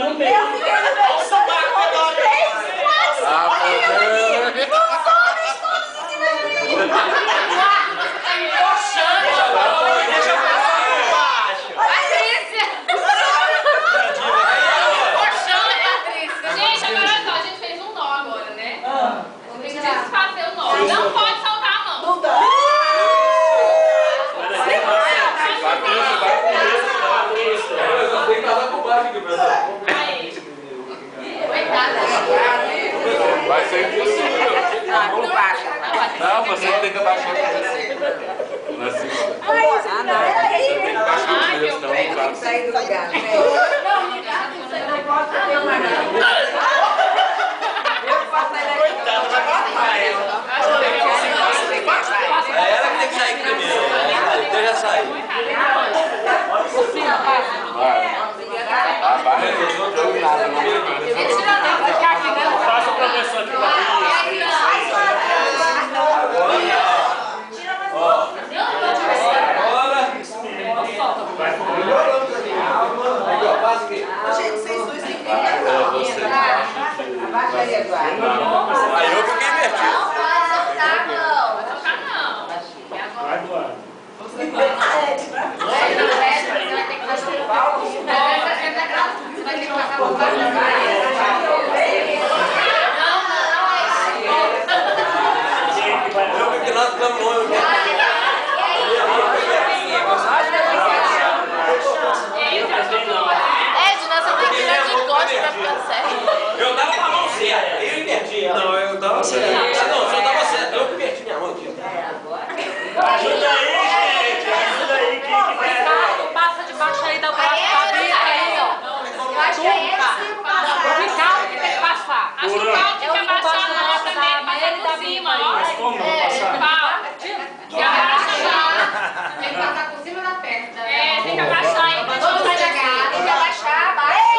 também. Eu fiquei no meio dos dois, todos três. Os homens todos em cima de mim. Você tá me encoxando. Deixa eu passar por baixo. Patrícia! Encoxando, Patrícia. Gente, agora só, a gente fez um nó agora, né? Você tem que desfazer o nó. Não pode soltar a mão. Não dá. Vai ser impossível. Não, Não, você tem que abaixar a cabeça. Não é assim. Ai, isso não. Peraí. Tem que abaixar a cabeça, não, Tem que cara. sair do lugar. Não, não pode ter mais nada. Eu faço sair daqui. Coitada, vai passar ela. É ela que tem que sair primeiro. Eu já saí. Vai, eu não tô nada, não. Faça o professor aqui pra mim. Gente, vocês dois têm que ter. Abaixa aí, Eduardo. Aí eu fiquei invertido. Não pode soltar a mão. Vai soltar não. Vai doar. Você vai ter que fazer o pau. Você vai ter que passar por baixo da parede. Eu fiquei lá do caminhão. Edna, você tem que tirar de gosto pra ficar certo. Eu tava com a mão certa. Eu inverti ela. Não, eu tava certo. Ah, não, só tava certo. Eu inverti minha mão aqui. Ajuda aí, gente. Ajuda aí. Quem que quer? Passa debaixo aí da bica aí, ó. Eu acho que é esse que O Caldo que tem que passar. Acho que o pau tem que abaixar a mão também, passar por cima, ó. Mas como não passar? Pau. Que abaixa a mão. Tem que passar por cima da perna. É, tem que abaixar aí. Vamos devagar, tem que abaixar, abaixa.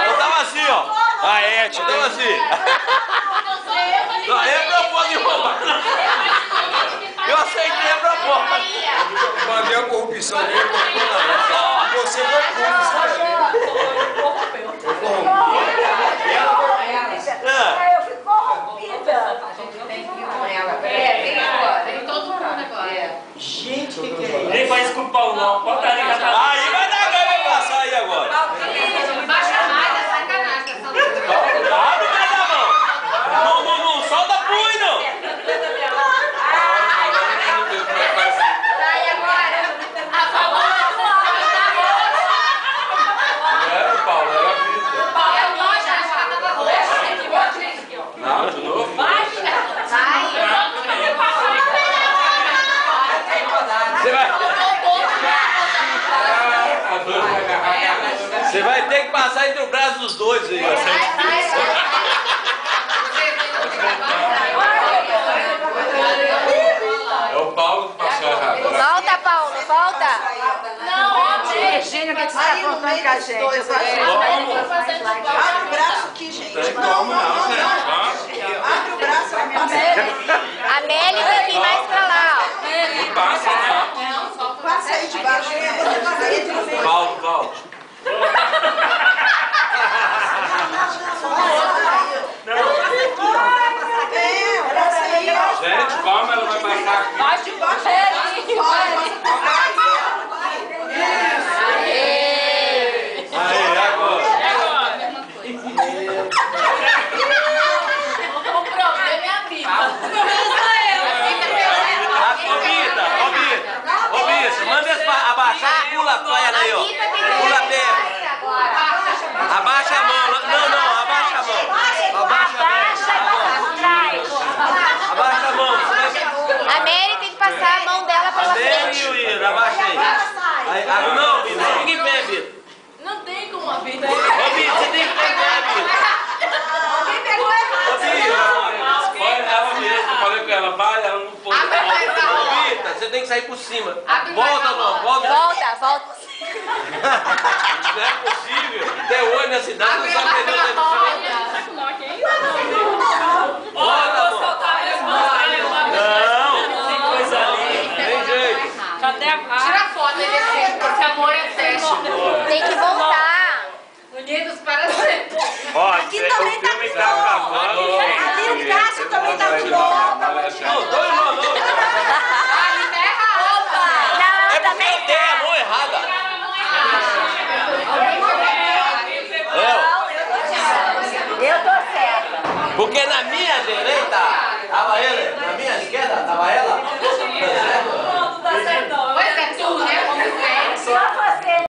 Eu tava assim, ó. A Eti, eu tava assim. Não, é propósito de roubar. Eu aceitei a proposta. Mandei a corrupção dele, você foi cúmplice. Eu fico corrompida. Tem que ir com ela. Tem todo mundo agora. Gente, o que é isso? Nem faz com o pau, não. Bota ali, Aí vai dar ganho, vai passar aí agora. Baixa mais, é sacanagem essa luta. Abre mais a mão. Não solta punho, não. Sai agora. Era o Paulo, era a vida. É o nós, acho que ela tava roxa. Não, de novo? Você vai ter que passar entre o braço dos dois aí, ó. É o Paulo que passou errado. Volta, Paulo, volta. Virgínia, o que você está contando com a gente? Abre o braço aqui, gente. Tem como não, gente. Abre o braço aqui. A Meli tem que ir mais pra lá, ó. Não passa, não. Passa aí de baixo, né? Paulo. Gente, como ela vai passar aqui? Vai de baixo aí. Aí, agora. O problema é a vida. Ô, Bita, manda eles abaixar e pula a perna aí, ó. Pula a perna. Abaixa a mão. Não, abaixa a mão. Abaixa a mão. Abaixa a mão. A Mary tem que passar a mão dela A pela Mary frente. e o Ira, abaixa aí. Não, Bita, fica em pé, Bita. Não tem como a vida. Ô, Bita, você tem que ficar em pé, Bita. Ô, Bita. Olha ela mesmo, eu falei com ela, vai, ela não pôde. Ô, Bita, você tem que sair por cima. Volta. Volta. Não é possível. Até hoje na cidade não sabe perder o tempo. Volta, amor. Tem coisa ali. Até a Tira foto dele assim, esse amor é sério. Tem que voltar. Unidos para sempre. Ó, Aqui o também tá filme com tá acabando. Ali o Cássio também tá com dor. Não, dois irmãos, não. Ali tá errado. Não, É porque também eu dei a mão errada. Eu tô certa. Porque na minha direita tava ele, na minha esquerda tava ela.